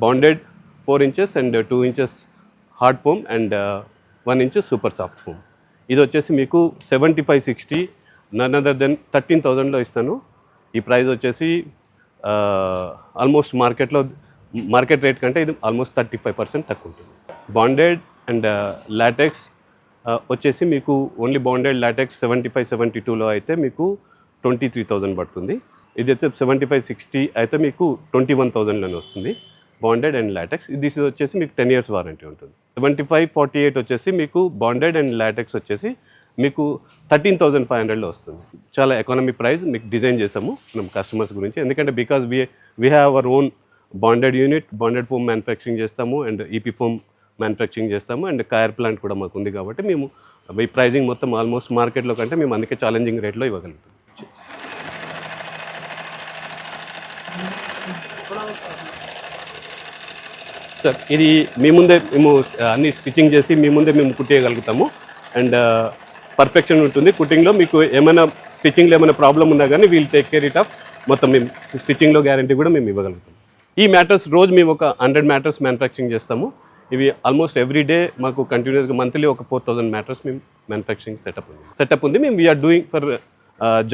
Bonded 4 inches and 2 inches hard foam and 1 inch super soft foam. ఇది వచ్చేసి మీకు 7560 none other then 13,000లో ఇస్తాను. ఈ ప్రైస్ వచ్చేసి ఆల్మోస్ట్ మార్కెట్ రేట్ కంటే ఇది ఆల్మోస్ట్ 35% తక్కువ ఉంటుంది. బాండెడ్ అండ్ లాటెక్స్ వచ్చేసి మీకు ఓన్లీ బాండెడ్ లాటెక్స్ 7572లో అయితే మీకు 23,000 పడుతుంది. ఇది అయితే 7560 అయితే మీకు 21,000లోనే వస్తుంది బాండెడ్ అండ్ లాటెక్స్. దిస్ వచ్చేసి మీకు 10 years వారంటీ ఉంటుంది. 7548 వచ్చేసి మీకు బాండెడ్ అండ్ లాటెక్స్ వచ్చేసి మీకు 13,500లో వస్తుంది. చాలా ఎకానమీ ప్రైస్ మీకు డిజైన్ చేసాము మనం కస్టమర్స్ గురించి. ఎందుకంటే because we have our own bonded unit, bonded foam manufacturing చేస్తాము అండ్ ఈపీ ఫోమ్ మ్యానుఫ్యాక్చరింగ్ చేస్తాము అండ్ కాయర్ ప్లాంట్ కూడా మాకు ఉంది. కాబట్టి మేము ఈ ప్రైజింగ్ మొత్తం ఆల్మోస్ట్ మార్కెట్లో కంటే మేము అందుకే ఛాలెంజింగ్ రేట్లో ఇవ్వగలుగుతాం. సార్ ఇది మేము అన్ని స్టిచ్చింగ్ చేసి మేము కుట్టేయగలుగుతాము అండ్ పర్ఫెక్షన్ ఉంటుంది కుట్టింగ్లో. మీకు ఏమైనా స్టిచ్చింగ్లో ఏమైనా ప్రాబ్లం ఉన్నా కానీ we'll take care it of. మొత్తం మేము స్టిచ్చింగ్లో గ్యారంటీ కూడా మేము ఇవ్వగలుగుతాం. ఈ మ్యాటర్స్ రోజు మేము ఒక 100 మ్యాటర్స్ మ్యానుఫ్యాక్చరింగ్ చేస్తాము. ఇవి ఆల్మోస్ట్ ఎవ్రీ డే మాకు కంటిన్యూస్గా మంత్లీ ఒక 4,000 మ్యాటర్స్ మేము మ్యానుఫ్యాక్చరింగ్ సెటప్ ఉంది. మేము we are doing for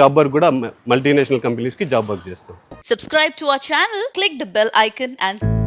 job work కూడా మల్టీనేషనల్ కంపెనీస్కి జాబ్ వర్క్ చేస్తాం. Subscribe to our channel, click the bell icon and